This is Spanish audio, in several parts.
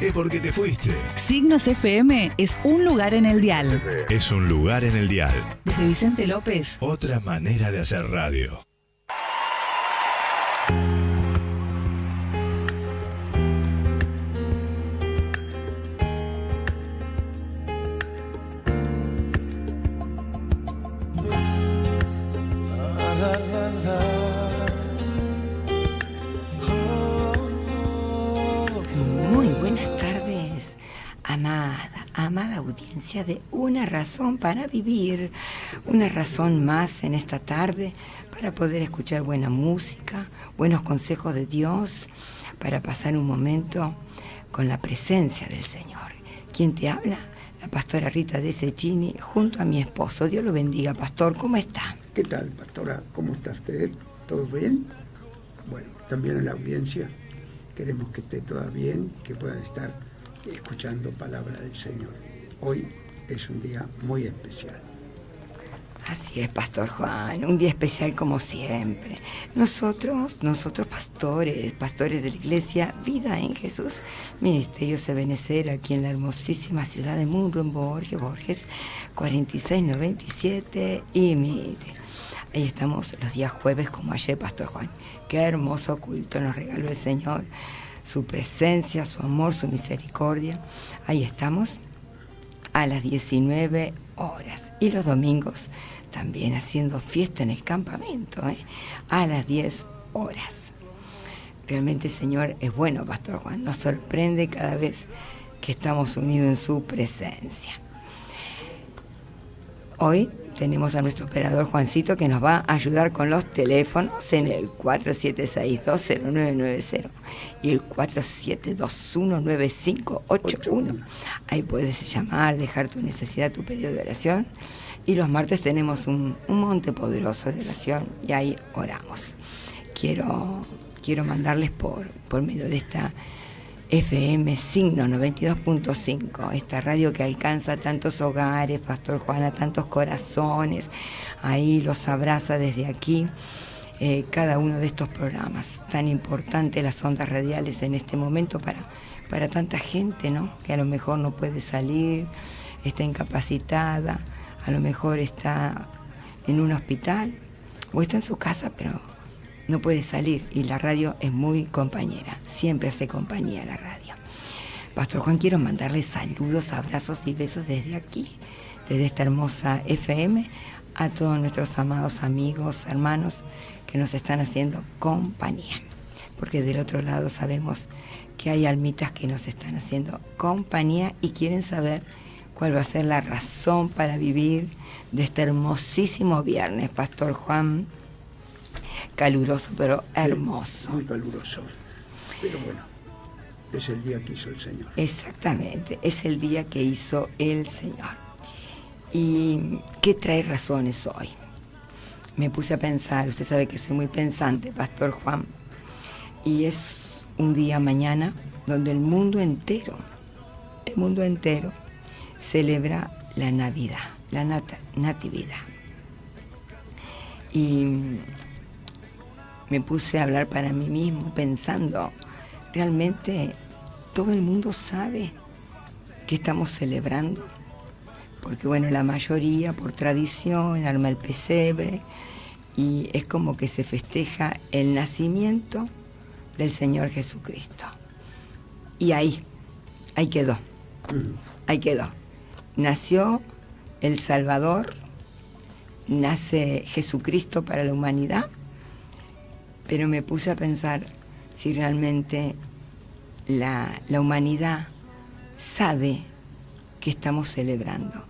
es porque te fuiste. Signos FM es un lugar en el dial. Es un lugar en el dial. Desde Vicente López. Otra manera de hacer radio. Muy buenas tardes, amada audiencia de Una Razón para Vivir, una razón más en esta tarde para poder escuchar buena música, buenos consejos de Dios, para pasar un momento con la presencia del Señor. ¿Quién te habla? La pastora Rita de Cecchini, junto a mi esposo. Dios lo bendiga, pastor. ¿Cómo está? ¿Qué tal, pastora? ¿Cómo está usted? ¿Todo bien? Bueno, también a la audiencia queremos que esté todo bien y que puedan estar escuchando palabra del Señor. Hoy es un día muy especial. Así es, Pastor Juan, un día especial como siempre. Nosotros pastores de la Iglesia Vida en Jesús, Ministerio Ebenecer, aquí en la hermosísima ciudad de Munro, en Borges, 4697, y mire, ahí estamos los días jueves como ayer, Pastor Juan. Qué hermoso culto nos regaló el Señor, su presencia, su amor, su misericordia. Ahí estamos a las 19 horas. Y los domingos también haciendo fiesta en el campamento, a las 10 horas. Realmente el Señor es bueno, Pastor Juan. Nos sorprende cada vez que estamos unidos en su presencia. Hoy tenemos a nuestro operador Juancito que nos va a ayudar con los teléfonos en el 47620990 y el 47219581. Ahí puedes llamar, dejar tu necesidad, tu pedido de oración. Y los martes tenemos un monte poderoso de oración y ahí oramos. Quiero mandarles por medio de esta FM Signo 92.5, esta radio que alcanza a tantos hogares, Pastor Juan, a tantos corazones, ahí los abraza desde aquí, cada uno de estos programas, tan importantes las ondas radiales en este momento para tanta gente, ¿no? Que a lo mejor no puede salir, está incapacitada, a lo mejor está en un hospital o está en su casa, pero no puede salir, y la radio es muy compañera, siempre hace compañía la radio. Pastor Juan, quiero mandarle saludos, abrazos y besos desde aquí, desde esta hermosa FM, a todos nuestros amados amigos, hermanos, que nos están haciendo compañía. Porque del otro lado sabemos que hay almitas que nos están haciendo compañía y quieren saber cuál va a ser la razón para vivir de este hermosísimo viernes, Pastor Juan. Caluroso, pero hermoso. Muy caluroso. Pero bueno, es el día que hizo el Señor. Exactamente, es el día que hizo el Señor. ¿Y qué trae razones hoy? Me puse a pensar, usted sabe que soy muy pensante, Pastor Juan, y es un día mañana donde el mundo entero celebra la Navidad, la Natividad. Y me puse a hablar para mí mismo pensando, realmente todo el mundo sabe que estamos celebrando, porque bueno, la mayoría por tradición arma el pesebre y es como que se festeja el nacimiento del Señor Jesucristo. Y ahí quedó. Nació el Salvador, nace Jesucristo para la humanidad. Pero me puse a pensar si realmente la humanidad sabe que estamos celebrando.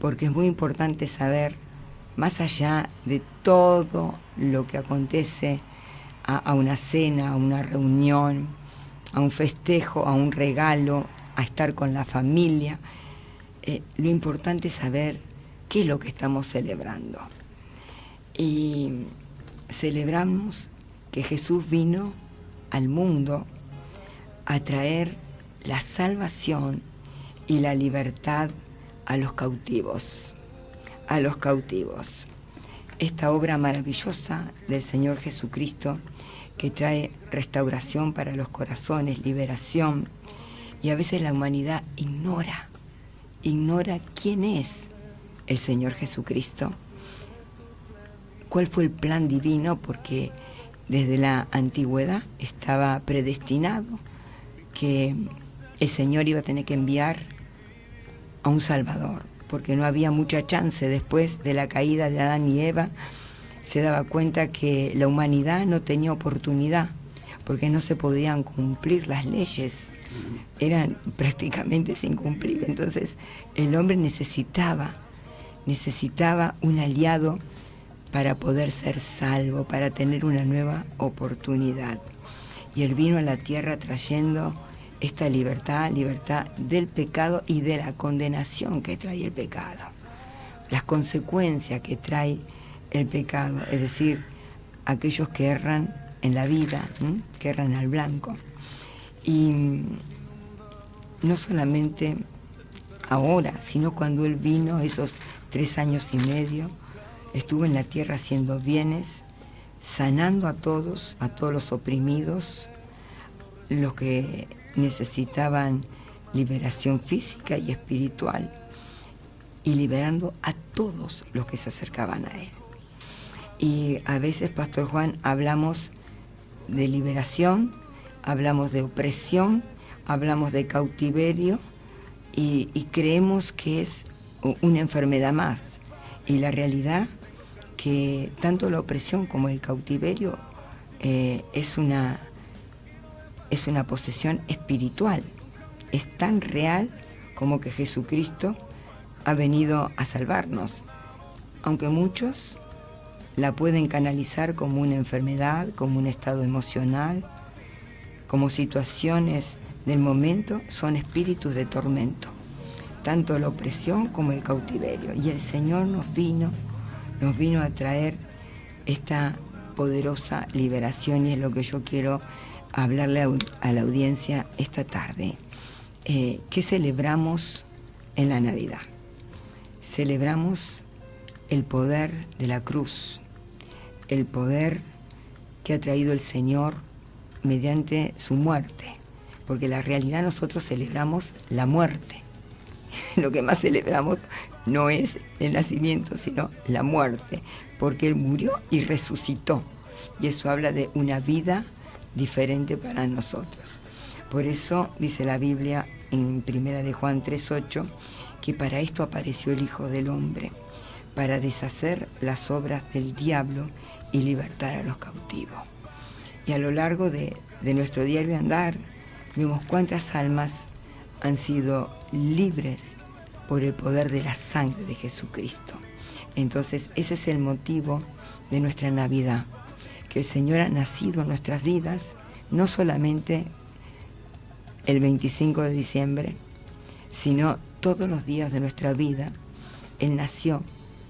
Porque es muy importante saber, más allá de todo lo que acontece a una cena, a una reunión, a un festejo, a un regalo, a estar con la familia, lo importante es saber qué es lo que estamos celebrando. Y celebramos que Jesús vino al mundo a traer la salvación y la libertad a los cautivos. Esta obra maravillosa del Señor Jesucristo que trae restauración para los corazones, liberación. Y a veces la humanidad ignora quién es el Señor Jesucristo, cuál fue el plan divino, porque desde la antigüedad estaba predestinado que el Señor iba a tener que enviar a un Salvador, porque no había mucha chance. Después de la caída de Adán y Eva, se daba cuenta que la humanidad no tenía oportunidad, porque no se podían cumplir las leyes, eran prácticamente sin cumplir. Entonces el hombre necesitaba un aliado para poder ser salvo, para tener una nueva oportunidad. Y él vino a la tierra trayendo esta libertad del pecado y de la condenación que trae el pecado, las consecuencias que trae el pecado, es decir, aquellos que erran en la vida, que erran al blanco. Y no solamente ahora, sino cuando él vino, esos 3 años y medio, estuvo en la tierra haciendo bienes, sanando a todos los oprimidos, los que necesitaban liberación física y espiritual, y liberando a todos los que se acercaban a él. Y a veces, Pastor Juan, hablamos de liberación, hablamos de opresión, hablamos de cautiverio, y creemos que es una enfermedad más. Y la realidad que tanto la opresión como el cautiverio es una posesión espiritual. Es tan real como que Jesucristo ha venido a salvarnos, aunque muchos la pueden canalizar como una enfermedad, como un estado emocional, como situaciones del momento. Son espíritus de tormento, tanto la opresión como el cautiverio. Y el Señor nos vino a traer esta poderosa liberación, y es lo que yo quiero hablarle a la audiencia esta tarde. ¿Qué celebramos en la Navidad? Celebramos el poder de la cruz, el poder que ha traído el Señor mediante su muerte, porque la realidad nosotros celebramos la muerte. Lo que más celebramos no es el nacimiento, sino la muerte, porque Él murió y resucitó, y eso habla de una vida diferente para nosotros. Por eso dice la Biblia en 1 de Juan 3:8, que para esto apareció el Hijo del Hombre, para deshacer las obras del diablo y libertar a los cautivos. Y a lo largo de nuestro diario andar, vemos cuántas almas han sido libres por el poder de la sangre de Jesucristo. Entonces ese es el motivo de nuestra Navidad, que el Señor ha nacido en nuestras vidas, no solamente el 25 de diciembre, sino todos los días de nuestra vida. Él nació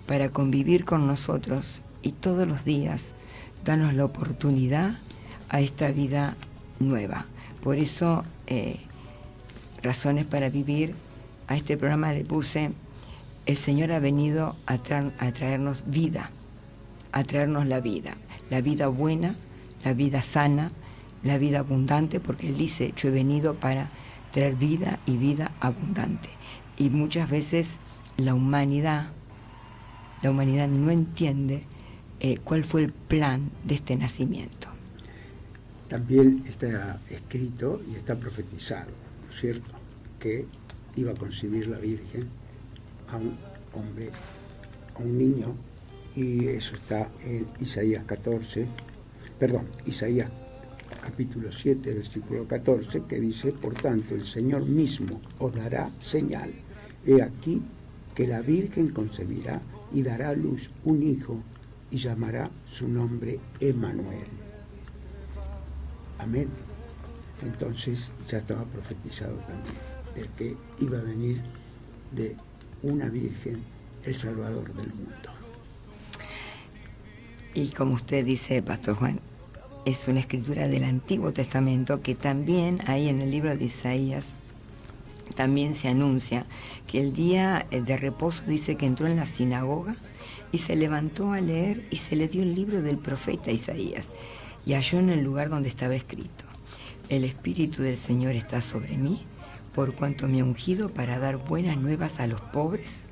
para convivir con nosotros y todos los días darnos la oportunidad a esta vida nueva. Por eso, Razones para Vivir, a este programa le puse: el Señor ha venido a traernos vida, a traernos la vida buena, la vida sana, la vida abundante, porque Él dice: yo he venido para traer vida y vida abundante. Y muchas veces la humanidad no entiende cuál fue el plan de este nacimiento. También está escrito y está profetizado, ¿no es cierto?, que iba a concebir la Virgen a un hombre, a un niño, y eso está en Isaías capítulo 7, versículo 14, que dice: por tanto, el Señor mismo os dará señal. He aquí que la Virgen concebirá y dará a luz un hijo, y llamará su nombre Emmanuel. Amén. Entonces ya estaba profetizado también de que iba a venir de una Virgen el Salvador del mundo. Y como usted dice, Pastor Juan, es una escritura del Antiguo Testamento, que también ahí en el libro de Isaías también se anuncia que el día de reposo dice que entró en la sinagoga y se levantó a leer, y se le dio el libro del profeta Isaías. y halló en el lugar donde estaba escrito: el Espíritu del Señor está sobre mí, por cuanto me ha ungido para dar buenas nuevas a los pobres.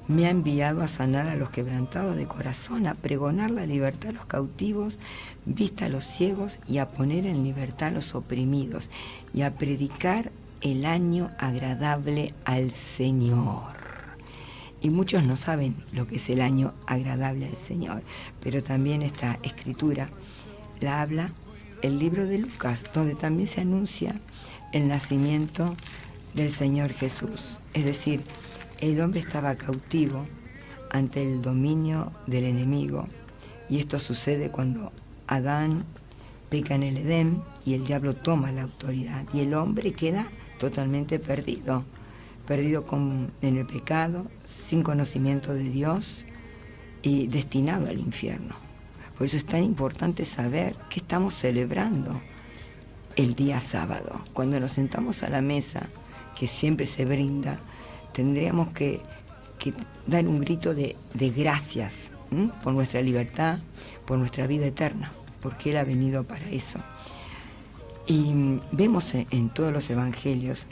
Me ha enviado a sanar a los quebrantados de corazón, a pregonar la libertad a los cautivos, vista a los ciegos, y a poner en libertad a los oprimidos, y a predicar el año agradable al Señor. Y muchos no saben lo que es el año agradable al Señor, pero también esta escritura la habla el libro de Lucas, donde también se anuncia el nacimiento del Señor Jesús. Es decir, el hombre estaba cautivo ante el dominio del enemigo, y esto sucede cuando Adán peca en el Edén y el diablo toma la autoridad, y el hombre queda totalmente perdido en el pecado, sin conocimiento de Dios y destinado al infierno. Por eso es tan importante saber qué estamos celebrando el día sábado. Cuando nos sentamos a la mesa, que siempre se brinda, tendríamos que dar un grito de gracias por nuestra libertad, por nuestra vida eterna, porque Él ha venido para eso. Y vemos en todos los evangelios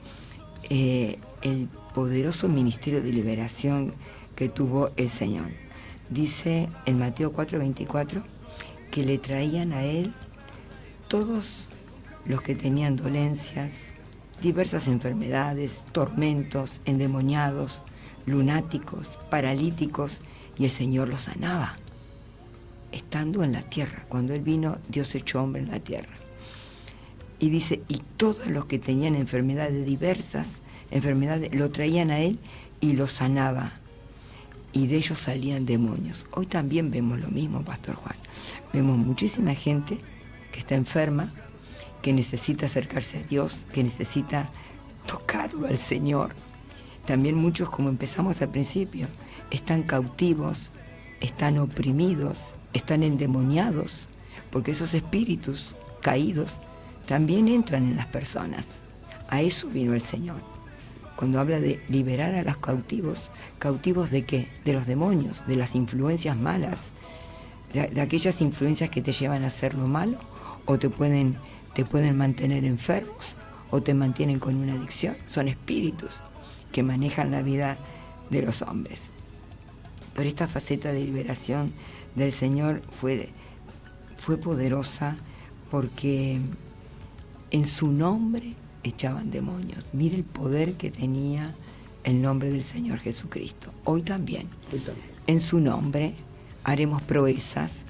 el poderoso ministerio de liberación que tuvo el Señor. Dice en Mateo 4:24 que le traían a Él todos los que tenían dolencias, diversas enfermedades, tormentos, endemoniados, lunáticos, paralíticos, y el Señor los sanaba, estando en la tierra. Cuando Él vino, Dios hecho hombre en la tierra. Y dice, y todos los que tenían enfermedades, diversas enfermedades, lo traían a Él y los sanaba, y de ellos salían demonios. Hoy también vemos lo mismo, Pastor Juan. Vemos muchísima gente que está enferma, que necesita acercarse a Dios, que necesita tocarlo al Señor. También muchos, como empezamos al principio, están cautivos, están oprimidos, están endemoniados, porque esos espíritus caídos también entran en las personas. A eso vino el Señor. Cuando habla de liberar a los cautivos, ¿cautivos de qué? De los demonios, de las influencias malas, de aquellas influencias que te llevan a hacer lo malo, o te pueden mantener enfermos, o te mantienen con una adicción. Son espíritus que manejan la vida de los hombres. Pero esta faceta de liberación del Señor fue poderosa, porque en su nombre echaban demonios. Mire el poder que tenía el nombre del Señor Jesucristo. Hoy también. En su nombre haremos proezas,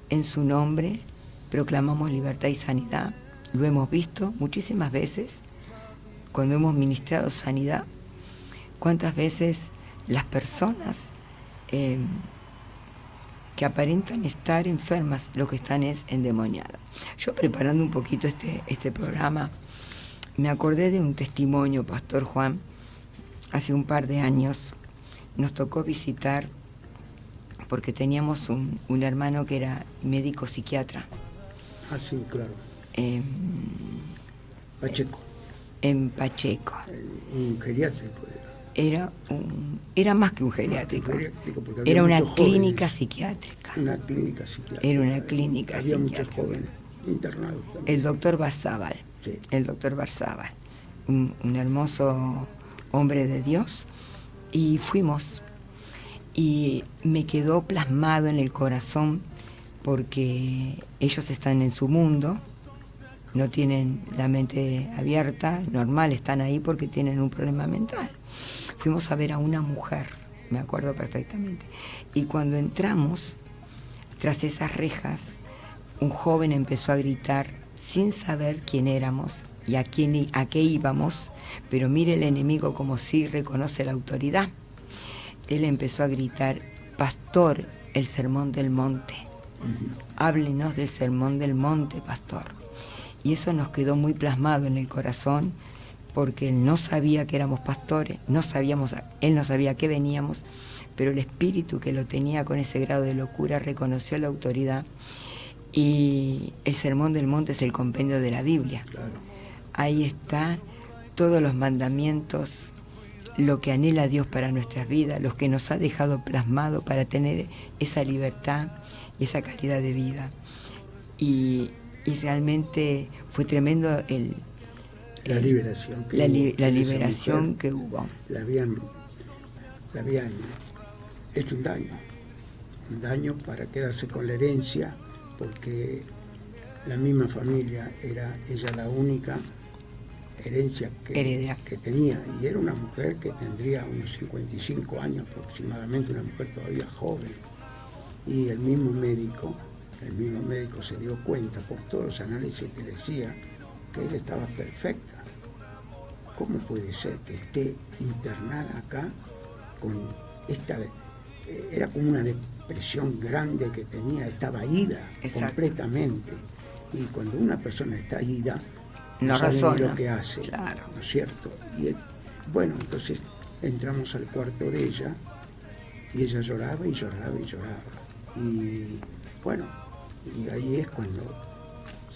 en su nombre proclamamos libertad y sanidad. Lo hemos visto muchísimas veces cuando hemos ministrado sanidad. Cuántas veces las personas que aparentan estar enfermas, lo que están es endemoniadas. Yo, preparando un poquito este programa, me acordé de un testimonio, Pastor Juan. Hace un par de años nos tocó visitar, porque teníamos un hermano que era médico psiquiatra. Ah, sí, claro. Pacheco. En Pacheco. Un geriátrico era. Era más que un geriátrico. Era una clínica psiquiátrica. Una clínica psiquiátrica. Era una clínica Había psiquiátrica. muchos jóvenes internados también. El doctor Barzábal. Sí. El doctor Barzábal. Un hermoso hombre de Dios. Y fuimos. Y me quedó plasmado en el corazón, porque ellos están en su mundo, no tienen la mente abierta, normal, están ahí porque tienen un problema mental. Fuimos a ver a una mujer, me acuerdo perfectamente, y cuando entramos, tras esas rejas, un joven empezó a gritar sin saber quién éramos y a qué íbamos, pero mire el enemigo como si reconoce la autoridad. Él empezó a gritar: pastor, el sermón del monte. Háblenos del sermón del monte, pastor. Y eso nos quedó muy plasmado en el corazón, porque él no sabía que éramos pastores, él no sabía que veníamos, pero el espíritu que lo tenía con ese grado de locura reconoció la autoridad. Y el sermón del monte es el compendio de la Biblia. Claro. Ahí está todos los mandamientos, lo que anhela Dios para nuestras vidas, los que nos ha dejado plasmado para tener esa libertad y esa calidad de vida. Y y realmente fue tremendo la liberación que la hubo. liberación que hubo. Le habían hecho un daño para quedarse con la herencia, porque la misma familia era ella la única herencia que tenía, y era una mujer que tendría unos 55 años aproximadamente, una mujer todavía joven, y el mismo médico se dio cuenta por todos los análisis que decía que ella estaba perfecta. ¿Cómo puede ser que esté internada acá con esta... Era como una depresión grande que tenía, estaba ida. Exacto. Completamente. Y cuando una persona está ida, no sabe lo que hace, claro. ¿No es cierto? Y bueno, entonces entramos al cuarto de ella y ella lloraba y lloraba y lloraba. Y bueno, y ahí es cuando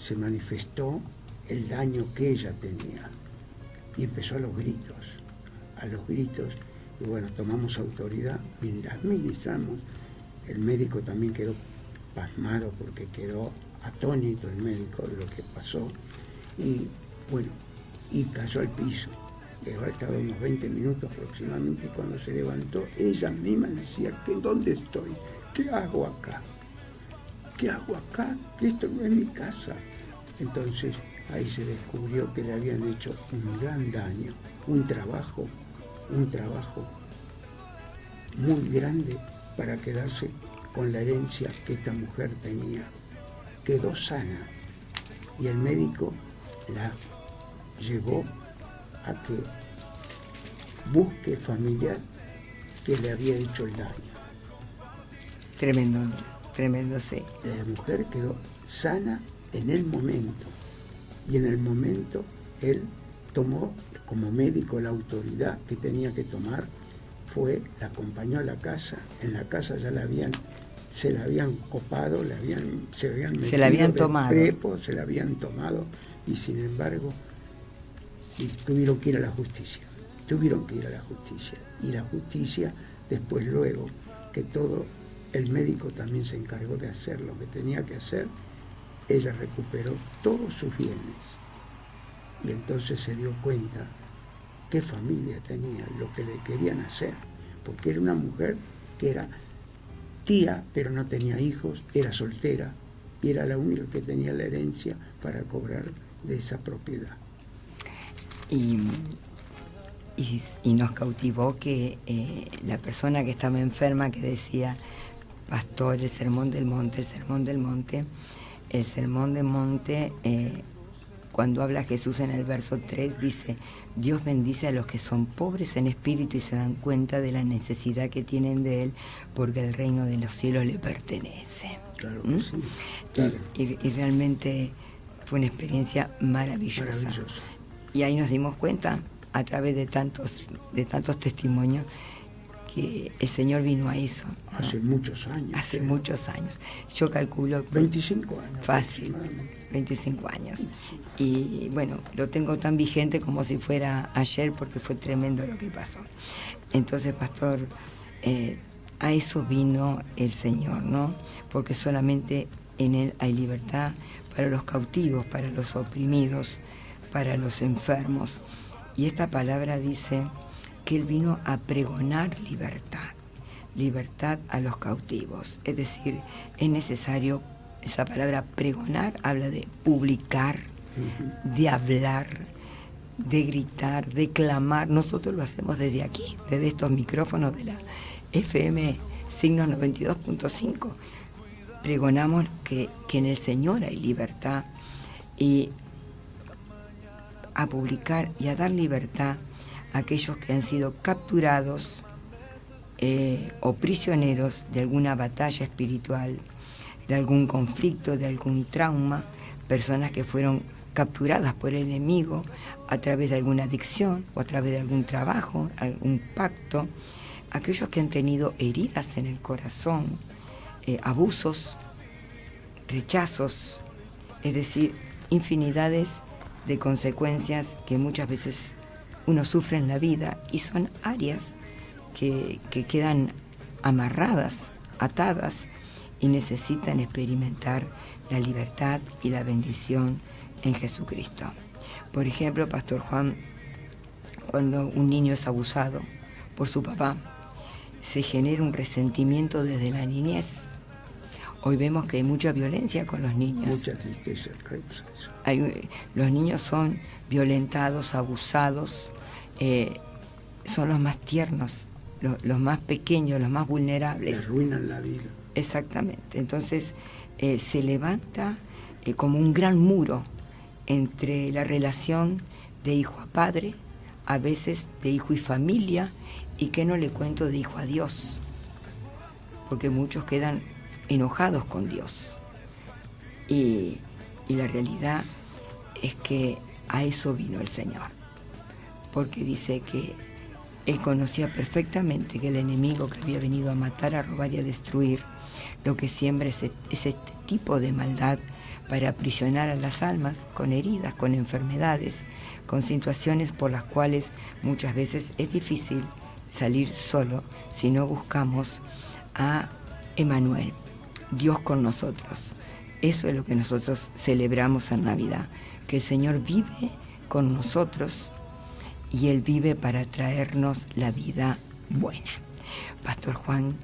se manifestó el daño que ella tenía. Y empezó a los gritos, y bueno, tomamos autoridad y la administramos. El médico también quedó pasmado porque quedó atónito el médico de lo que pasó, y bueno, y cayó al piso. Había estado unos 20 minutos aproximadamente, y cuando se levantó, ella misma decía, ¿dónde estoy? ¿Qué hago acá? ¿Qué hago acá? Que esto no es mi casa. Entonces ahí se descubrió que le habían hecho un gran daño, un trabajo muy grande para quedarse con la herencia que esta mujer tenía. Quedó sana y el médico la llevó a que busque familiar que le había hecho el daño. Tremendo, sí. La mujer quedó sana en el momento, y en el momento él tomó como médico la autoridad que tenía que tomar, la acompañó a la casa. En la casa ya se la habían copado, se la habían tomado prepo, se la habían tomado, y sin embargo tuvieron que ir a la justicia, y la justicia después, luego que todo el médico también se encargó de hacer lo que tenía que hacer, ella recuperó todos sus bienes, y entonces se dio cuenta qué familia tenía, lo que le querían hacer, porque era una mujer que era tía, pero no tenía hijos, era soltera, y era la única que tenía la herencia para cobrar de esa propiedad. Y nos cautivó que la persona que estaba enferma, que decía, pastor, el sermón del monte, cuando habla Jesús en el verso 3, dice, Dios bendice a los que son pobres en espíritu y se dan cuenta de la necesidad que tienen de Él, porque el reino de los cielos le pertenece. Claro que sí, claro. Y realmente fue una experiencia maravillosa. Y ahí nos dimos cuenta, a través de tantos testimonios, que el Señor vino a eso, ¿no? Hace muchos años. Yo calculo... 25 años. Fácil, 25 años. Y bueno, lo tengo tan vigente como si fuera ayer, porque fue tremendo lo que pasó. Entonces, pastor, a eso vino el Señor, ¿no? Porque solamente en Él hay libertad para los cautivos, para los oprimidos, para los enfermos. Y esta palabra dice que Él vino a pregonar libertad a los cautivos. Es decir, es necesario, esa palabra pregonar habla de publicar, de hablar, de gritar, de clamar. Nosotros lo hacemos desde aquí, desde estos micrófonos de la FM Signos 92.5. Pregonamos que en el Señor hay libertad, y a publicar y a dar libertad a aquellos que han sido capturados o prisioneros de alguna batalla espiritual, de algún conflicto, de algún trauma, personas que fueron capturadas por el enemigo a través de alguna adicción o a través de algún trabajo, algún pacto, aquellos que han tenido heridas en el corazón, abusos, rechazos, es decir, infinidades de consecuencias que muchas veces uno sufre en la vida, y son áreas que quedan amarradas, atadas, y necesitan experimentar la libertad y la bendición en Jesucristo. Por ejemplo, Pastor Juan, cuando un niño es abusado por su papá, se genera un resentimiento desde la niñez. Hoy vemos que hay mucha violencia con los niños. Mucha tristeza causa eso. Los niños son violentados, abusados, son los más tiernos, los más pequeños, los más vulnerables. Les arruinan la vida. Exactamente. Entonces se levanta como un gran muro entre la relación de hijo a padre, a veces de hijo y familia, y que no le cuento de hijo a Dios, porque muchos quedan enojados con Dios. Y la realidad es que a eso vino el Señor, porque dice que Él conocía perfectamente que el enemigo que había venido a matar, a robar y a destruir, lo que siembra es este tipo de maldad para aprisionar a las almas con heridas, con enfermedades, con situaciones por las cuales muchas veces es difícil salir solo si no buscamos a Emmanuel, Dios con nosotros. Eso es lo que nosotros celebramos en Navidad, que el Señor vive con nosotros y Él vive para traernos la vida buena. Pastor Juan,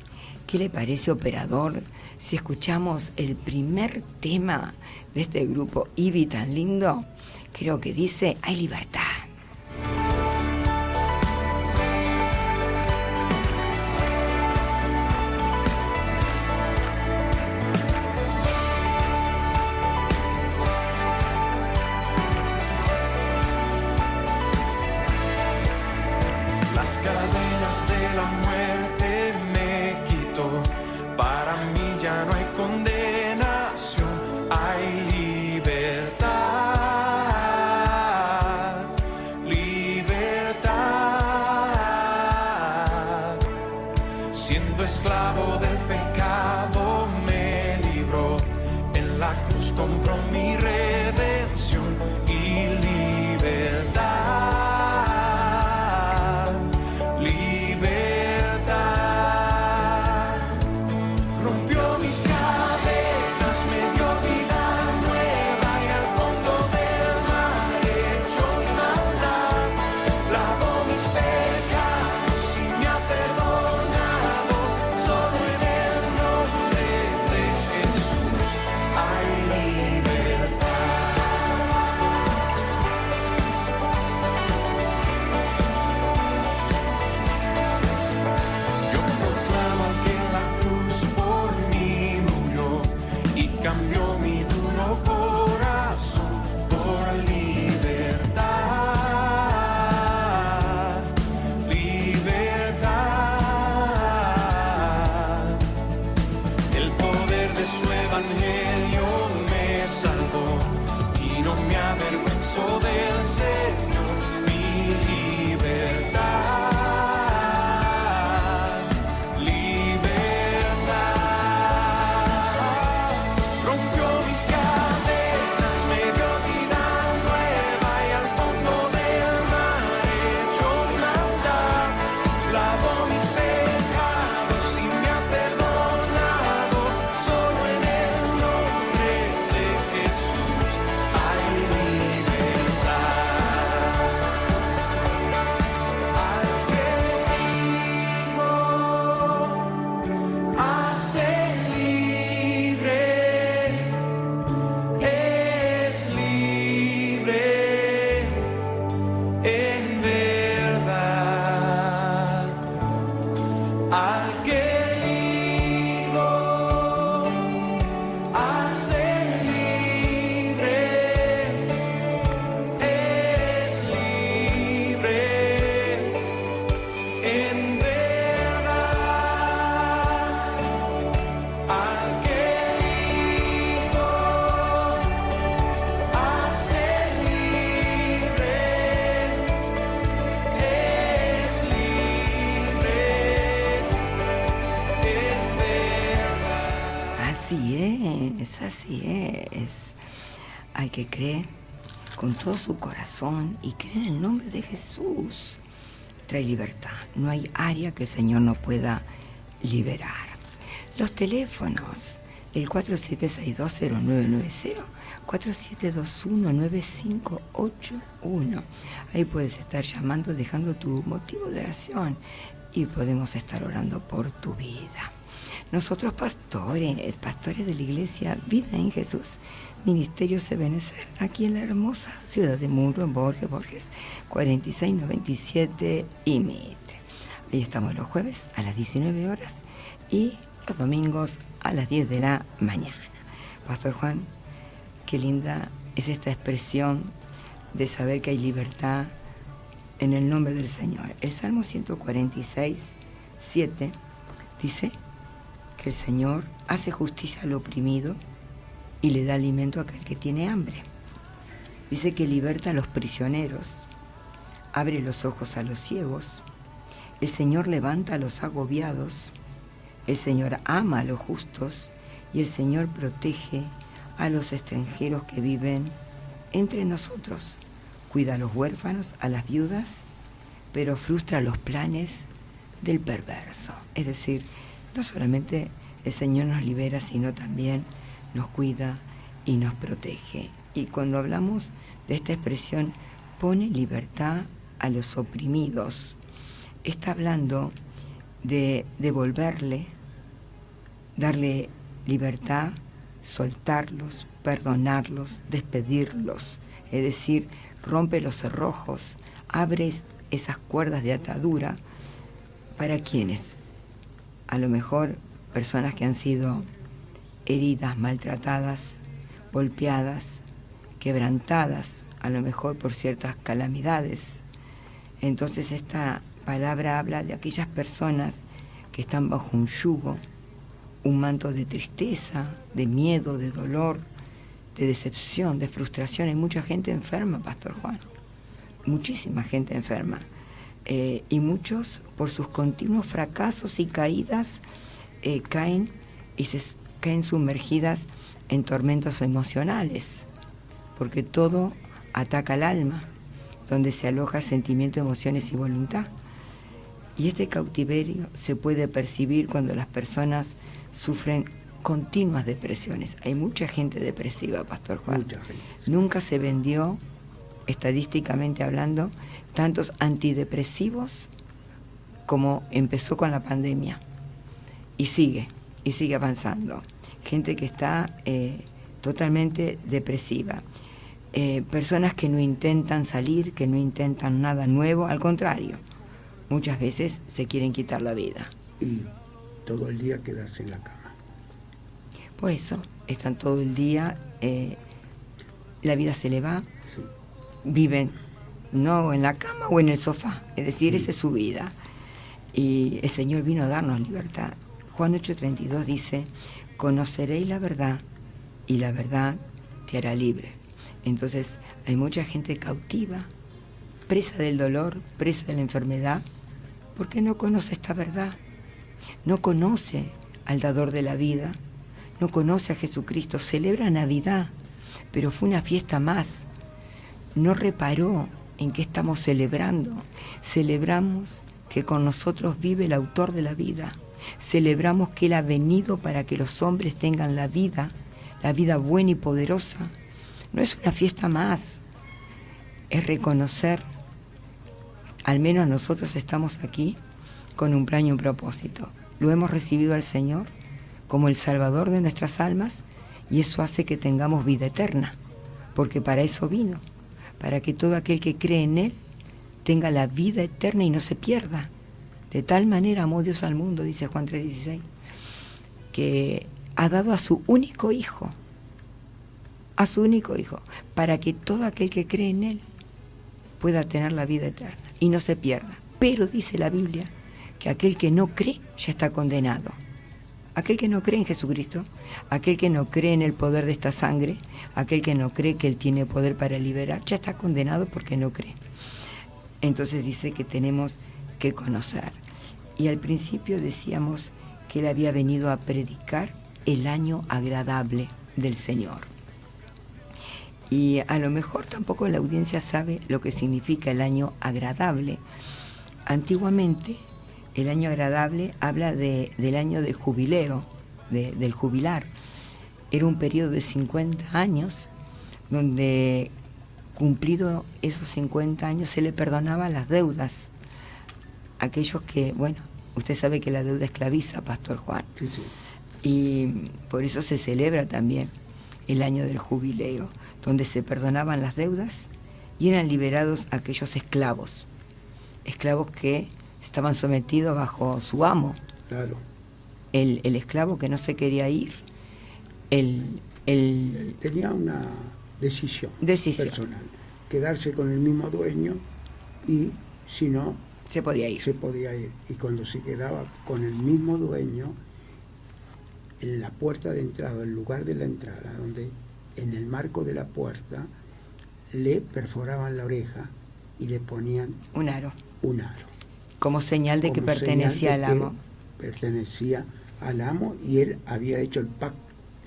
¿qué le parece, operador, si escuchamos el primer tema de este grupo IBI tan lindo? Creo que dice, hay libertad. Las cadenas de la muerte me quitó, para mí ya no hay condenación, hay libertad, libertad. Siendo esclavo del pecado me libró, en la cruz compró mi redención y libertad. Del Señor, mi libertad, libertad. Rompió mis cadenas, me dio vida nueva y al fondo del mar echó maldad. Lavó mis pecados y me ha perdonado. Solo en el nombre de Jesús hay Así es. Al que cree con todo su corazón y cree en el nombre de Jesús, trae libertad. No hay área que el Señor no pueda liberar. Los teléfonos el 47620990, 47219581. Ahí puedes estar llamando, dejando tu motivo de oración y podemos estar orando por tu vida. Nosotros pastores de la iglesia Vida en Jesús, Ministerio Ebenecer, aquí en la hermosa ciudad de Munro, en Borges 4697 y Mitre. Ahí estamos los jueves a las 19 horas y los domingos a las 10 de la mañana. Pastor Juan, qué linda es esta expresión de saber que hay libertad en el nombre del Señor. El Salmo 146, 7 dice que el Señor hace justicia al oprimido y le da alimento a aquel que tiene hambre. Dice que liberta a los prisioneros, abre los ojos a los ciegos, el Señor levanta a los agobiados, el Señor ama a los justos y el Señor protege a los extranjeros que viven entre nosotros. Cuida a los huérfanos, a las viudas, pero frustra los planes del perverso. Es decir, no solamente el Señor nos libera, sino también nos cuida y nos protege. Y cuando hablamos de esta expresión, pone libertad a los oprimidos, está hablando de devolverle, darle libertad, soltarlos, perdonarlos, despedirlos. Es decir, rompe los cerrojos, abre esas cuerdas de atadura. ¿Para quiénes? A lo mejor personas que han sido heridas, maltratadas, golpeadas, quebrantadas, a lo mejor por ciertas calamidades. Entonces esta palabra habla de aquellas personas que están bajo un yugo, un manto de tristeza, de miedo, de dolor, de decepción, de frustración. Hay mucha gente enferma, Pastor Juan, muchísima gente enferma. Y muchos, por sus continuos fracasos y caídas, caen sumergidas en tormentos emocionales, porque todo ataca al alma, donde se aloja sentimiento, emociones y voluntad. Y este cautiverio se puede percibir cuando las personas sufren continuas depresiones. Hay mucha gente depresiva, Pastor Juan. Mucha gente. Nunca se vendió, estadísticamente hablando, tantos antidepresivos como empezó con la pandemia. Y sigue avanzando. Gente que está totalmente depresiva. Personas que no intentan salir, que no intentan nada nuevo, al contrario, muchas veces se quieren quitar la vida. Y todo el día quedarse en la cama. Por eso, están todo el día, la vida se le va, Sí. viven no en la cama o en el sofá, es decir, esa es su vida. Y el Señor vino a darnos libertad. Juan 8:32 dice, conoceréis la verdad y la verdad te hará libre. Entonces hay mucha gente cautiva, presa del dolor, presa de la enfermedad, porque no conoce esta verdad, no conoce al dador de la vida, no conoce a Jesucristo. Celebra Navidad, pero fue una fiesta más, no reparó en qué estamos celebrando. Celebramos que con nosotros vive el autor de la vida, celebramos que Él ha venido para que los hombres tengan la vida buena y poderosa. No es una fiesta más, es reconocer, al menos nosotros estamos aquí con un plan y un propósito. Lo hemos recibido al Señor como el Salvador de nuestras almas y eso hace que tengamos vida eterna, porque para eso vino, para que todo aquel que cree en Él tenga la vida eterna y no se pierda. De tal manera amó Dios al mundo, dice Juan 3:16, que ha dado a su único Hijo, para que todo aquel que cree en Él pueda tener la vida eterna y no se pierda. Pero dice la Biblia que aquel que no cree ya está condenado. Aquel que no cree en Jesucristo, aquel que no cree en el poder de esta sangre, aquel que no cree que Él tiene poder para liberar, ya está condenado porque no cree. Entonces dice que tenemos que conocer. Y al principio decíamos que Él había venido a predicar el año agradable del Señor. Y a lo mejor tampoco la audiencia sabe lo que significa el año agradable. Antiguamente, el año agradable habla del año de jubileo, del jubilar. era un periodo de 50 años, donde cumplido esos 50 años se le perdonaban las deudas. Aquellos que, bueno, usted sabe que la deuda esclaviza, Pastor Juan. Sí, sí. Y por eso se celebra también el año del jubileo, donde se perdonaban las deudas y eran liberados aquellos esclavos que estaban sometidos bajo su amo. Claro. El esclavo que no se quería ir, Tenía una decisión personal, quedarse con el mismo dueño, y si no, se podía ir. Y cuando se quedaba con el mismo dueño, en la puerta de entrada, el lugar de la entrada, donde en el marco de la puerta le perforaban la oreja y le ponían un aro, como señal de que pertenecía al amo. Pertenecía al amo, y él había hecho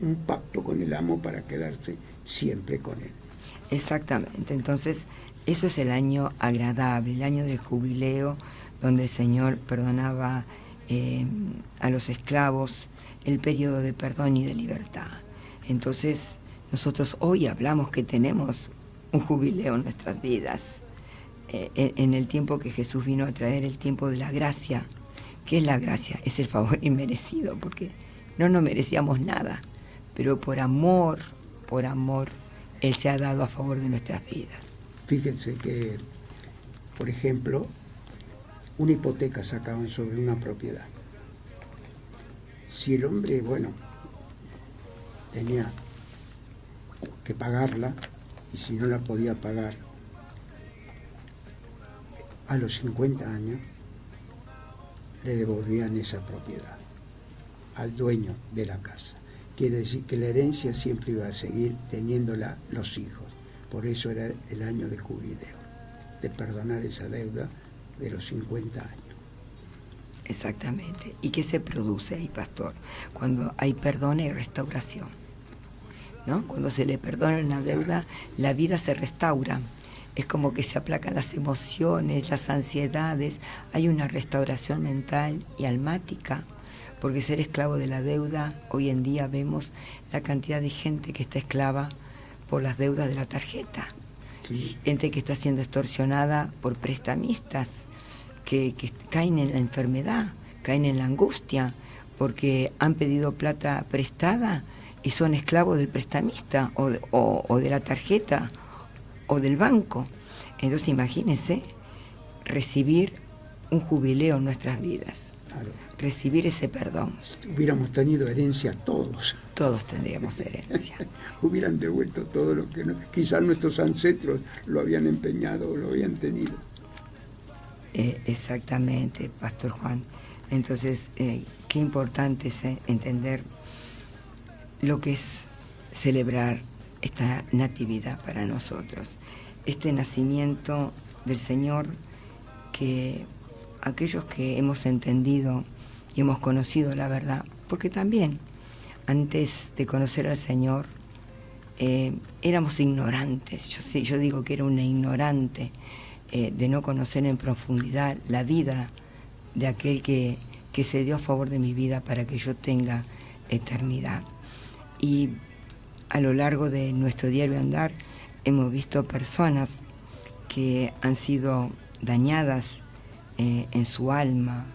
un pacto con el amo para quedarse siempre con él. Exactamente. Entonces, eso es el año agradable, el año del jubileo, donde el Señor perdonaba a los esclavos, el periodo de perdón y de libertad. Entonces, nosotros hoy hablamos que tenemos un jubileo en nuestras vidas, en el tiempo que Jesús vino a traer, el tiempo de la gracia. ¿Qué es la gracia? Es el favor inmerecido, porque no nos merecíamos nada, pero por amor, Él se ha dado a favor de nuestras vidas. Fíjense que, por ejemplo, una hipoteca sacaban sobre una propiedad. Si el hombre, tenía que pagarla, y si no la podía pagar, a los 50 años le devolvían esa propiedad al dueño de la casa. Quiere decir que la herencia siempre iba a seguir teniéndola los hijos. Por eso era el año de jubileo, de perdonar esa deuda de los 50 años. Exactamente. ¿Y qué se produce ahí, pastor? Cuando hay perdón y restauración, ¿no? Cuando se le perdona una deuda, la vida se restaura. Es como que se aplacan las emociones, las ansiedades, hay una restauración mental y almática, porque ser esclavo de la deuda, hoy en día vemos la cantidad de gente que está esclava por las deudas de la tarjeta. Sí. Gente que está siendo extorsionada por prestamistas, que caen en la enfermedad, caen en la angustia, porque han pedido plata prestada y son esclavos del prestamista o de la tarjeta o del banco. Entonces imagínense recibir un jubileo en nuestras vidas, claro, recibir ese perdón. Hubiéramos tenido herencia todos. Todos tendríamos herencia. Hubieran devuelto todo lo que quizás nuestros ancestros lo habían empeñado o lo habían tenido. Exactamente, Pastor Juan. Entonces, qué importante es entender lo que es celebrar esta natividad para nosotros, este nacimiento del Señor, que aquellos que hemos entendido y hemos conocido la verdad, porque también antes de conocer al Señor éramos ignorantes. Yo digo que era una ignorante de no conocer en profundidad la vida de aquel que se dio a favor de mi vida para que yo tenga eternidad. Y a lo largo de nuestro diario andar hemos visto personas que han sido dañadas en su alma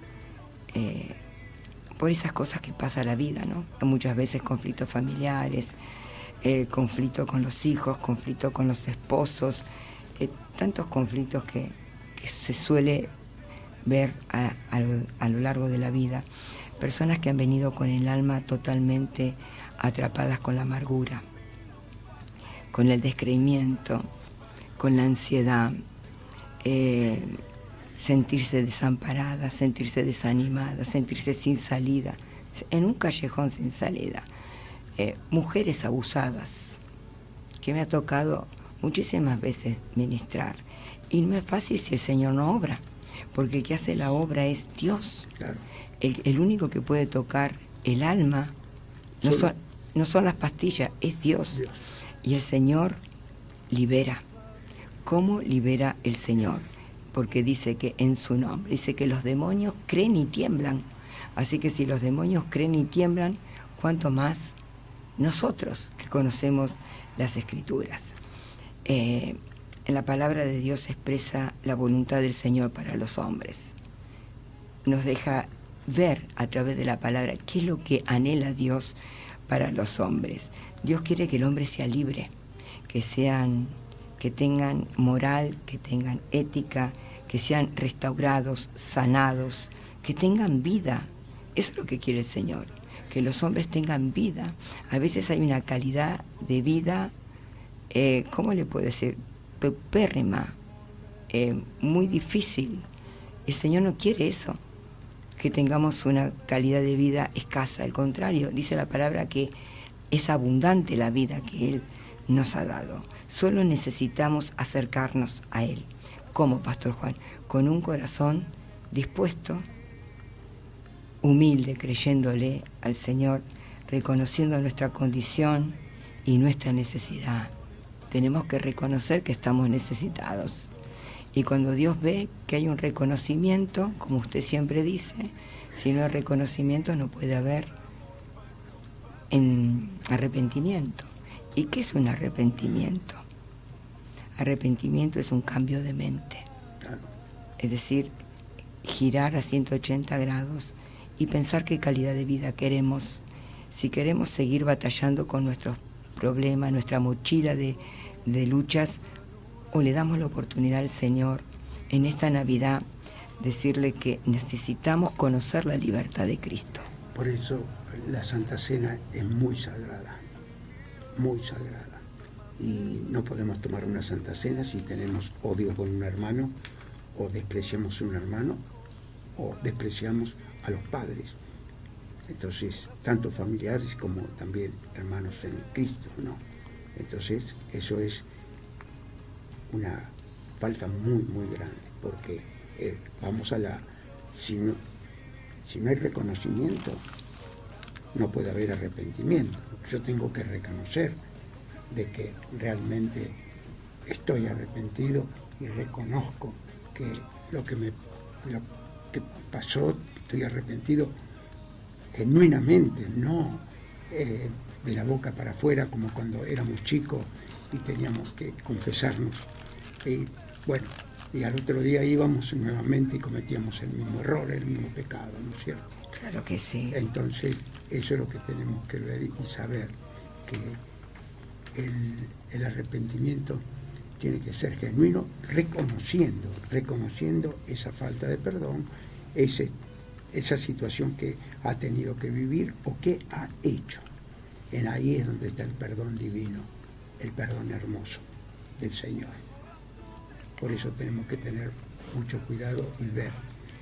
por esas cosas que pasa la vida, ¿no? Muchas veces conflictos familiares, conflicto con los hijos, conflicto con los esposos, tantos conflictos que se suele ver a lo largo de la vida. Personas que han venido con el alma totalmente atrapadas con la amargura, con el descreimiento, con la ansiedad, sentirse desamparadas, sentirse desanimadas, sentirse sin salida, en un callejón sin salida. Mujeres abusadas, que me ha tocado muchísimas veces ministrar. Y no es fácil si el Señor no obra, porque el que hace la obra es Dios. Claro. El único que puede tocar el alma no son las pastillas, es Dios. Y el Señor libera. ¿Cómo libera el Señor? Porque dice que en su nombre, dice que los demonios creen y tiemblan. Así que si los demonios creen y tiemblan, ¿cuánto más nosotros que conocemos las Escrituras. En la palabra de Dios se expresa la voluntad del Señor para los hombres. Nos deja ver a través de la palabra qué es lo que anhela Dios para los hombres. Dios quiere que el hombre sea libre, que tengan moral, que tengan ética, que sean restaurados, sanados, que tengan vida. Eso es lo que quiere el Señor, que los hombres tengan vida. A veces hay una calidad de vida, ¿cómo le puedo decir? Paupérrima, muy difícil. El Señor no quiere eso, que tengamos una calidad de vida escasa. Al contrario, dice la palabra que es abundante la vida que Él nos ha dado. Solo necesitamos acercarnos a Él. ¿Cómo, Pastor Juan? Con un corazón dispuesto, humilde, creyéndole al Señor, reconociendo nuestra condición y nuestra necesidad. Tenemos que reconocer que estamos necesitados. Y cuando Dios ve que hay un reconocimiento, como usted siempre dice, si no hay reconocimiento no puede haber arrepentimiento. ¿Y qué es un arrepentimiento? Arrepentimiento es un cambio de mente. Es decir, girar a 180 grados y pensar qué calidad de vida queremos. Si queremos seguir batallando con nuestros problemas, nuestra mochila de luchas, o le damos la oportunidad al Señor en esta Navidad, decirle que necesitamos conocer la libertad de Cristo. Por eso la Santa Cena es muy sagrada, muy sagrada. Y no podemos tomar una Santa Cena si tenemos odio con un hermano, o despreciamos a un hermano, o despreciamos a los padres. Entonces, tanto familiares como también hermanos en Cristo, ¿no? Entonces, eso es una falta muy, muy grande, porque si no hay reconocimiento, no puede haber arrepentimiento. Yo tengo que reconocer de que realmente estoy arrepentido y reconozco que lo que pasó, estoy arrepentido genuinamente, no de la boca para afuera, como cuando éramos chicos y teníamos que confesarnos. Y bueno, y al otro día íbamos nuevamente y cometíamos el mismo error, el mismo pecado, ¿no es cierto? Claro que sí. Entonces, eso es lo que tenemos que ver y saber, que el arrepentimiento tiene que ser genuino, reconociendo esa falta de perdón, esa situación que ha tenido que vivir o que ha hecho. Ahí es donde está el perdón divino, el perdón hermoso del Señor. Por eso tenemos que tener mucho cuidado y ver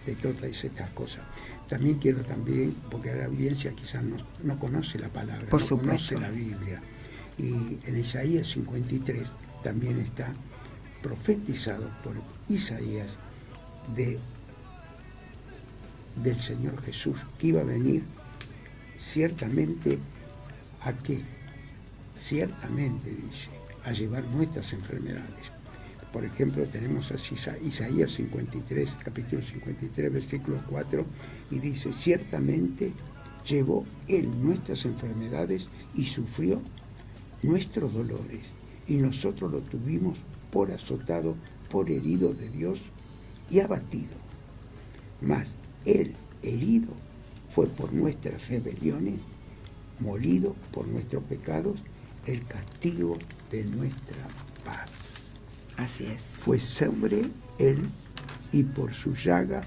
de todas estas cosas. También quiero porque la audiencia quizás no conoce la palabra, por no supuesto. conoce la Biblia. Y en Isaías 53 también está profetizado por Isaías del Señor Jesús, que iba a venir ciertamente ¿a qué? Ciertamente, dice, a llevar nuestras enfermedades. Por ejemplo, tenemos así Isaías 53, capítulo 53, versículo 4, y dice, ciertamente llevó Él nuestras enfermedades y sufrió nuestros dolores, y nosotros lo tuvimos por azotado, por herido de Dios y abatido. Mas Él herido fue por nuestras rebeliones, molido por nuestros pecados, el castigo de nuestra paz. Así es. Fue sobre Él y por su llaga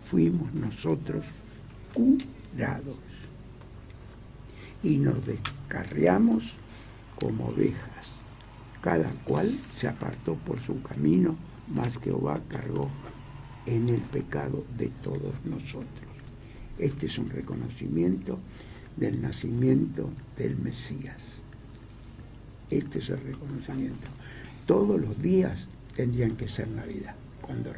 fuimos nosotros curados. Y nos descarriamos como ovejas. Cada cual se apartó por su camino, mas Jehová cargó en el pecado de todos nosotros. Este es un reconocimiento del nacimiento del Mesías. Este es el reconocimiento. Todos los días tendrían que ser Navidad, cuando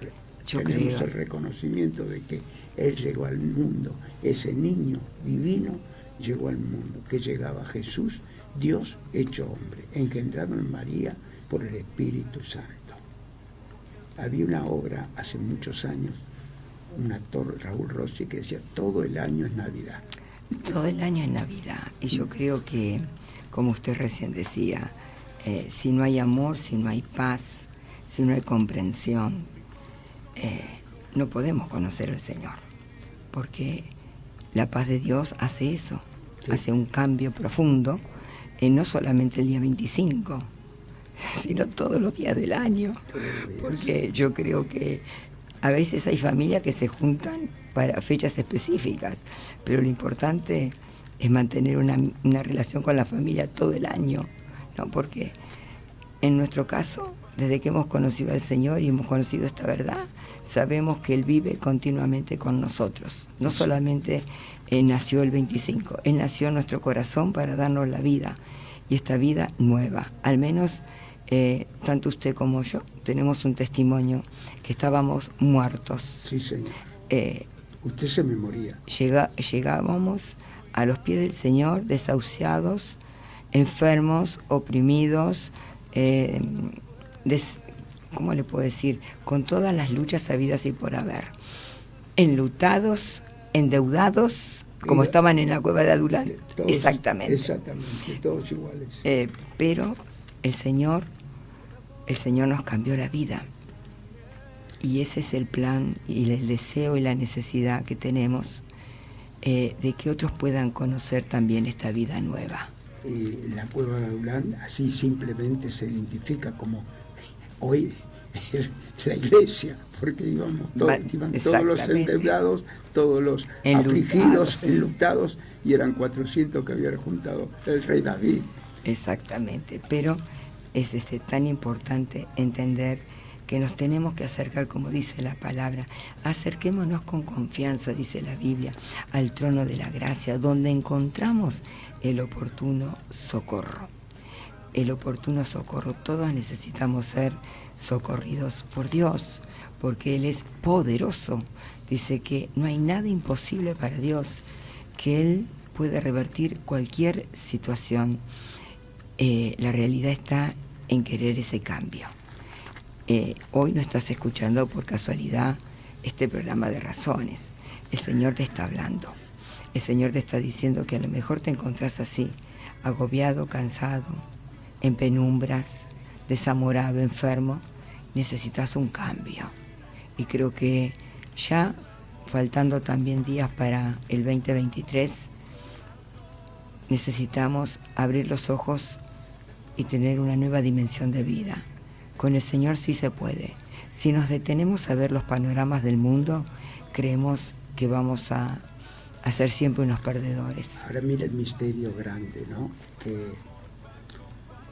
tenemos el reconocimiento de que Él llegó al mundo, ese niño divino llegó al mundo, que llegaba Jesús, Dios hecho hombre, engendrado en María por el Espíritu Santo. Había una obra hace muchos años, un actor, Raúl Rossi, que decía, todo el año es Navidad. Todo el año es Navidad, y yo creo que, como usted recién decía, si no hay amor, si no hay paz, si no hay comprensión, no podemos conocer al Señor, porque la paz de Dios hace eso, hace un cambio profundo, no solamente el día 25, sino todos los días del año, porque yo creo que a veces hay familias que se juntan para fechas específicas, pero lo importante es mantener una relación con la familia todo el año, ¿no? Porque en nuestro caso, desde que hemos conocido al Señor y hemos conocido esta verdad, sabemos que Él vive continuamente con nosotros. No solamente nació el 25, Él nació en nuestro corazón para darnos la vida, y esta vida nueva. Al menos, tanto usted como yo, tenemos un testimonio que estábamos muertos. Sí, señor. Usted se me moría. Llegábamos a los pies del Señor, desahuciados, enfermos, oprimidos, ¿cómo le puedo decir? Con todas las luchas habidas y por haber. Enlutados, endeudados, como estaban en la cueva de Adulán. Exactamente, todos iguales. Pero el Señor nos cambió la vida. Y ese es el plan y el deseo y la necesidad que tenemos, de que otros puedan conocer también esta vida nueva. La cueva de Adulán así simplemente se identifica como hoy la iglesia, porque iban todos los endeudados, todos los afligidos, enlutados, y eran 400 que había juntado el rey David. Exactamente, pero es tan importante entender que nos tenemos que acercar, como dice la palabra, acerquémonos con confianza, dice la Biblia, al trono de la gracia, donde encontramos el oportuno socorro. El oportuno socorro, todos necesitamos ser socorridos por Dios, porque Él es poderoso. Dice que no hay nada imposible para Dios, que Él puede revertir cualquier situación. La realidad está en querer ese cambio. Hoy no estás escuchando por casualidad este programa de razones. El Señor te está hablando. El Señor te está diciendo que a lo mejor te encontrás así, agobiado, cansado, en penumbras, desamorado, enfermo. Necesitas un cambio. Y creo que ya, faltando también días para el 2023, necesitamos abrir los ojos y tener una nueva dimensión de vida. Con el Señor sí se puede. Si nos detenemos a ver los panoramas del mundo, creemos que vamos a ser siempre unos perdedores. Ahora mira el misterio grande, ¿no? Que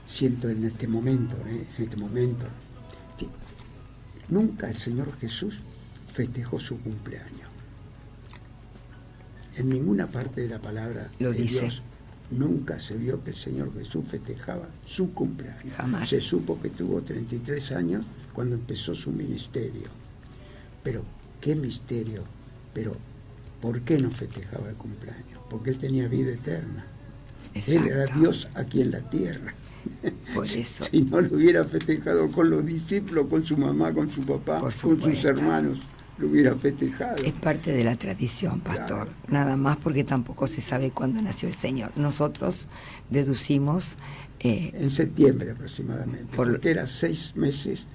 siento en este momento, Sí. Nunca el Señor Jesús festejó su cumpleaños. En ninguna parte de la palabra lo de dice. Dios nunca se vio que el Señor Jesús festejaba su cumpleaños. Jamás. Se supo que tuvo 33 años cuando empezó su ministerio. Pero, ¿qué misterio? Pero, ¿por qué no festejaba el cumpleaños? Porque Él tenía vida eterna. Exacto. Él era Dios aquí en la tierra. Por eso. Si no lo hubiera festejado con los discípulos, con su mamá, con su papá, con sus hermanos, lo hubiera festejado. Es parte de la tradición, pastor. Claro. Nada más, porque tampoco se sabe cuándo nació el Señor. Nosotros deducimos... en septiembre aproximadamente, porque era 6 meses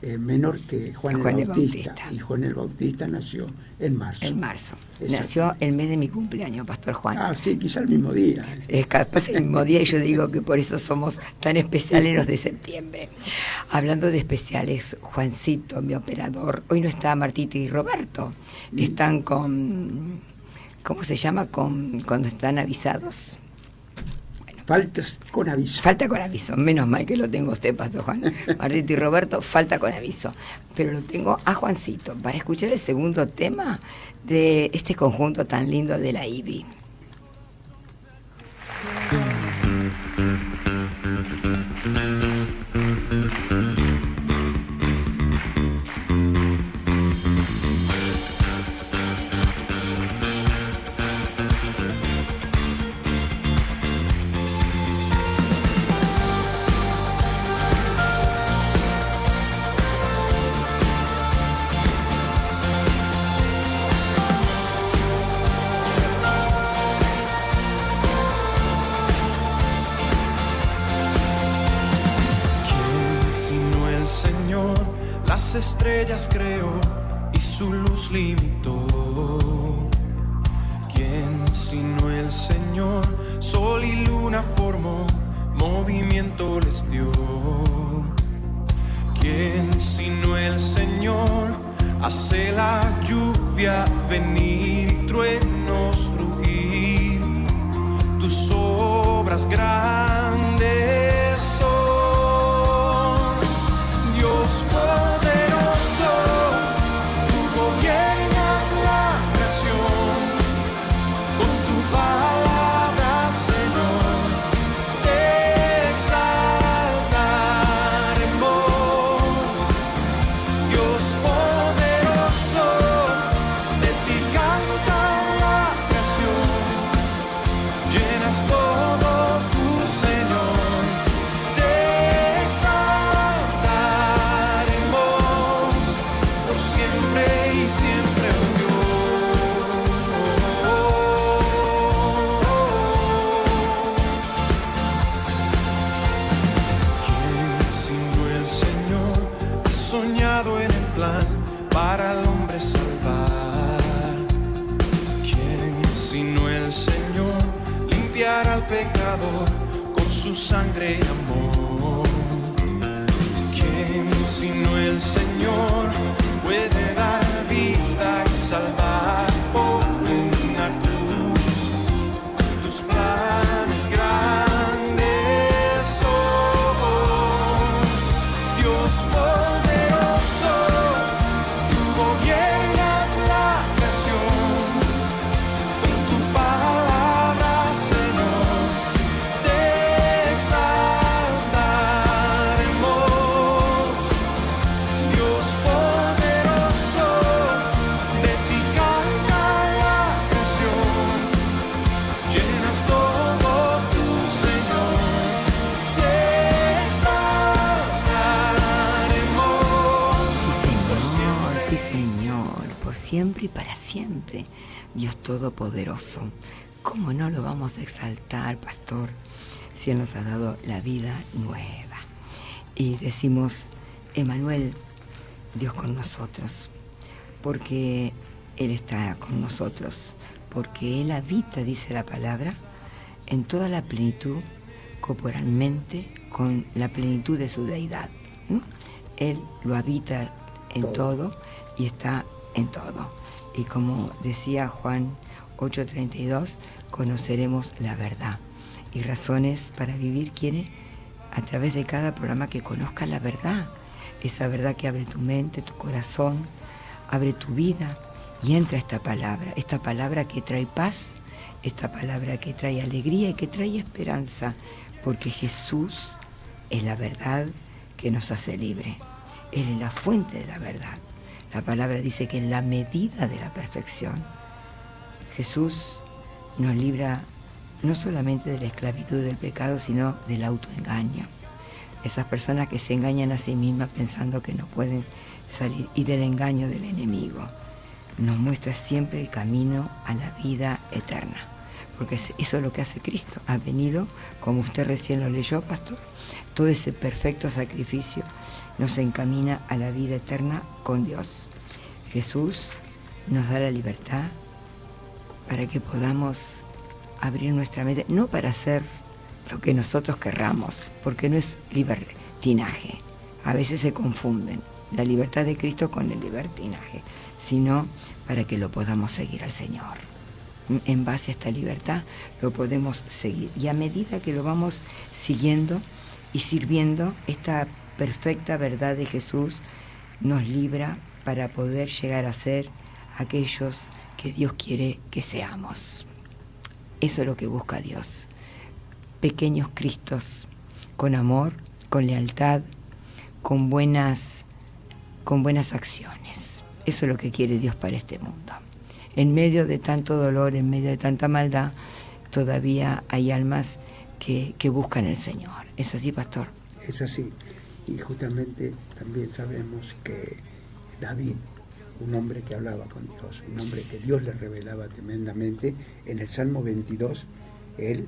menor que Juan el Bautista. Y Juan el Bautista nació en marzo. En marzo. Nació el mes de mi cumpleaños, Pastor Juan. Ah, sí, quizá el mismo día. Es capaz el mismo día, y yo digo que por eso somos tan especiales los de septiembre. Hablando de especiales, Juancito, mi operador, hoy no está Martita y Roberto. Están con... ¿Cómo se llama? Cuando están avisados. Faltas con aviso. Falta con aviso. Menos mal que lo tengo usted, Pastor Juan. Martita y Roberto, falta con aviso. Pero lo tengo a Juancito para escuchar el segundo tema de este conjunto tan lindo de la IBI. Las estrellas creó y su luz limitó. ¿Quién sino el Señor? Sol y luna formó, movimiento les dio. ¿Quién sino el Señor? Hace la lluvia venir y truenos rugir. Tus obras grandes son. Dios poderoso, tú gobiernas la creación. Con tu palabra, Señor, te exaltaremos. Dios poderoso, de ti canta la creación. Llenas todo tu Señor, te exaltaremos por siempre y siempre, oh Dios. ¿Quién sino el Señor ha soñado en el plan para el hombre salvar? ¿Quién sino el Señor limpiará al pecador con su sangre y amor? ¿Quién sino el Señor puede dar vida y salvar por una cruz? Tus planes grandes son. Dios poderoso, tú gobiernas la creación. Con tu palabra, Señor, te exaltaremos. Dios poderoso, de ti canta la creación. Llenas todo tu Señor, te exaltaremos. Sí, Señor, por siempre y para siempre. Dios Todopoderoso. ¿Cómo no lo vamos a exaltar, pastor, si Él nos ha dado la vida nueva? Y decimos, Emmanuel, Dios con nosotros, porque Él está con nosotros, porque Él habita, dice la palabra, en toda la plenitud, corporalmente, con la plenitud de su deidad. Él lo habita en todo y está en todo. Y como decía Juan 8:32, conoceremos la verdad. Y Razones para Vivir quiere, a través de cada programa, que conozcas la verdad. Esa verdad que abre tu mente, tu corazón, abre tu vida y entra esta palabra que trae paz, esta palabra que trae alegría y que trae esperanza, porque Jesús es la verdad que nos hace libre. Él es la fuente de la verdad. La palabra dice que es la medida de la perfección. Jesús nos libra no solamente de la esclavitud del pecado, sino del autoengaño. Esas personas que se engañan a sí mismas pensando que no pueden salir, y del engaño del enemigo. Nos muestra siempre el camino a la vida eterna, porque eso es lo que hace Cristo. Ha venido, como usted recién lo leyó, pastor, todo ese perfecto sacrificio nos encamina a la vida eterna con Dios. Jesús nos da la libertad para que podamos abrir nuestra mente, no para hacer lo que nosotros querramos, porque no es libertinaje. A veces se confunden la libertad de Cristo con el libertinaje, sino para que lo podamos seguir al Señor. En base a esta libertad lo podemos seguir, y a medida que lo vamos siguiendo y sirviendo, esta perfecta verdad de Jesús nos libra para poder llegar a ser aquellos que Dios quiere que seamos. Eso es lo que busca Dios. Pequeños Cristos, con amor, con lealtad, con buenas acciones. Eso es lo que quiere Dios para este mundo. En medio de tanto dolor, en medio de tanta maldad, todavía hay almas que buscan el Señor. ¿Es así, pastor? Es así. Y justamente también sabemos que David, un hombre que hablaba con Dios, un hombre que Dios le revelaba tremendamente, en el Salmo 22, él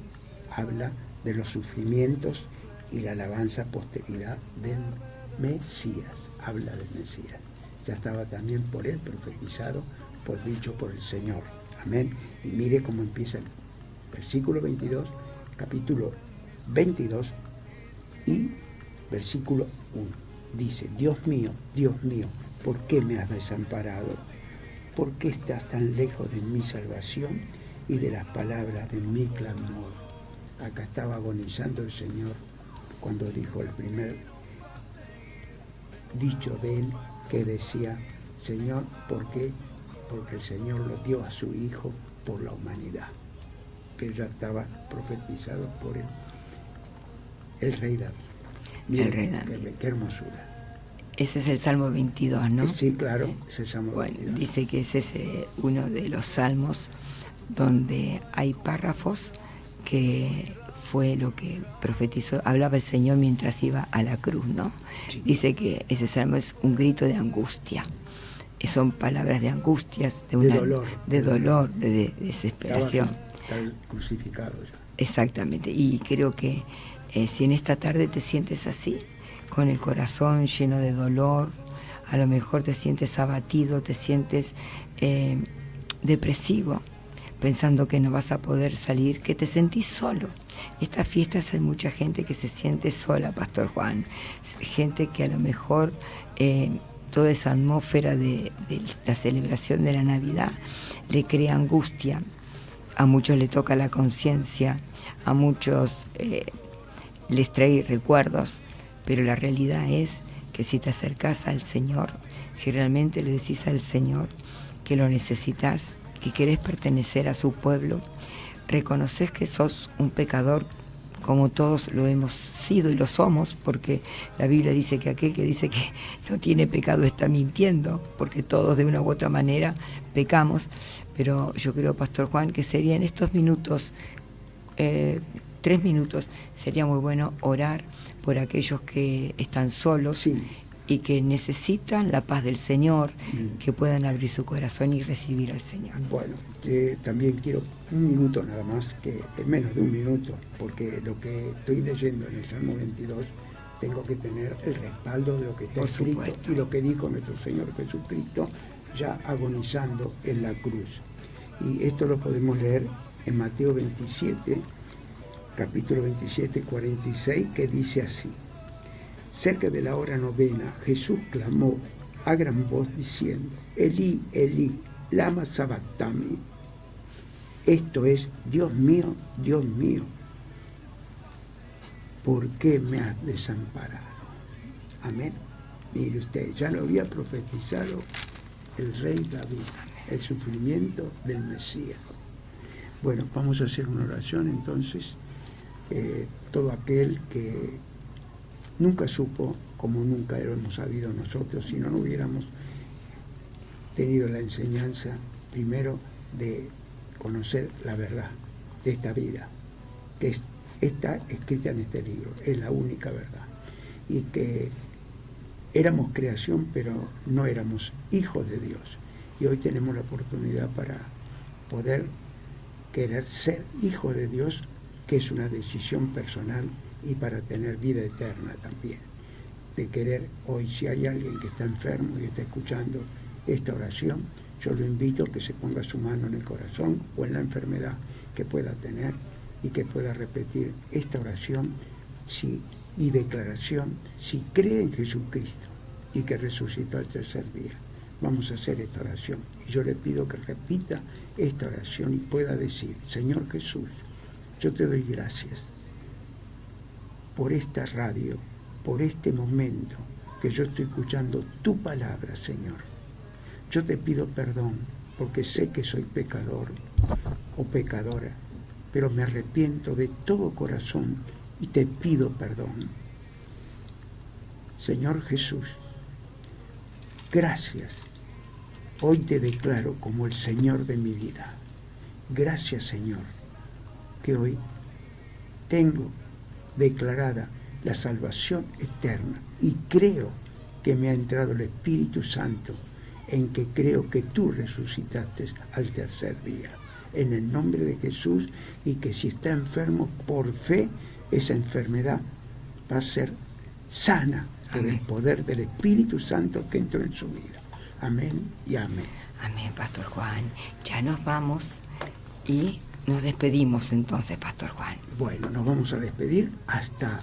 habla de los sufrimientos y la alabanza posteridad del Mesías, habla del Mesías. Ya estaba también por él profetizado, dicho por el Señor. Amén. Y mire cómo empieza el versículo 22, capítulo 22 y versículo 1. Dice: Dios mío, ¿por qué me has desamparado? ¿Por qué estás tan lejos de mi salvación y de las palabras de mi clamor? Acá estaba agonizando el Señor cuando dijo el primer dicho de él, que decía: Señor, ¿por qué? Porque el Señor lo dio a su Hijo por la humanidad, que ya estaba profetizado por él, el rey David. Miren, el rey David. Qué hermosura. Ese es el Salmo 22, ¿no? Sí, claro, es el Salmo Bueno, 22. dice que ese es uno de los salmos donde hay párrafos que fue lo que profetizó, hablaba el Señor mientras iba a la cruz, ¿no? Sí. Dice que ese salmo es un grito de angustia. Son palabras de angustias, de dolor, de desesperación. Estaba crucificado ya. Exactamente. Y creo que si en esta tarde te sientes así, con el corazón lleno de dolor, a lo mejor te sientes abatido, te sientes depresivo, pensando que no vas a poder salir, que te sentís solo. Estas fiestas hay mucha gente que se siente sola, Pastor Juan, gente que a lo mejor toda esa atmósfera de la celebración de la Navidad le crea angustia, a muchos le toca la conciencia, a muchos les trae recuerdos, pero la realidad es que si te acercás al Señor, si realmente le decís al Señor que lo necesitas, que querés pertenecer a su pueblo, reconoces que sos un pecador como todos lo hemos sido y lo somos, porque la Biblia dice que aquel que dice que no tiene pecado está mintiendo, porque todos de una u otra manera pecamos. Pero yo creo, Pastor Juan, que sería en estos minutos, 3 minutos, sería muy bueno orar por aquellos que están solos, Sí. y que necesitan la paz del Señor, que puedan abrir su corazón y recibir al Señor. Bueno, también quiero un minuto nada más, que es menos de un minuto, porque lo que estoy leyendo en el Salmo 22, tengo que tener el respaldo de lo que está Por escrito supuesto. y lo que dijo nuestro Señor Jesucristo ya agonizando en la cruz. Y esto lo podemos leer en Mateo 27, capítulo 27, 46, que dice así: cerca de la hora novena, Jesús clamó a gran voz diciendo: Elí, Elí, lama sabactami. Esto es: Dios mío, ¿por qué me has desamparado? Amén. Mire usted, ya lo había profetizado el rey David, el sufrimiento del Mesías. Bueno, vamos a hacer una oración entonces. Todo aquel que nunca supo, como nunca lo hemos sabido nosotros, si no hubiéramos tenido la enseñanza primero de conocer la verdad de esta vida, que está escrita en este libro, es la única verdad, y que éramos creación, pero no éramos hijos de Dios, y hoy tenemos la oportunidad para poder querer ser hijos de Dios, que es una decisión personal, y para tener vida eterna también, de querer hoy, si hay alguien que está enfermo y está escuchando esta oración, yo lo invito a que se ponga su mano en el corazón o en la enfermedad que pueda tener y que pueda repetir esta oración y declaración, si cree en Jesucristo y que resucitó al tercer día. Vamos a hacer esta oración y yo le pido que repita esta oración y pueda decir: Señor Jesús, yo te doy gracias por esta radio, por este momento que yo estoy escuchando tu palabra, Señor. Yo te pido perdón porque sé que soy pecador o pecadora, pero me arrepiento de todo corazón y te pido perdón. Señor Jesús, gracias. Hoy te declaro como el Señor de mi vida. Gracias, Señor, que hoy tengo declarada la salvación eterna y creo que me ha entrado el Espíritu Santo, en que creo que tú resucitaste al tercer día, en el nombre de Jesús, y que si está enfermo, por fe esa enfermedad va a ser sana por el Amén. poder del Espíritu Santo que entró en su vida. Amén y amén. Amén, Pastor Juan. Ya nos vamos y nos despedimos entonces, Pastor Juan. Bueno, nos vamos a despedir hasta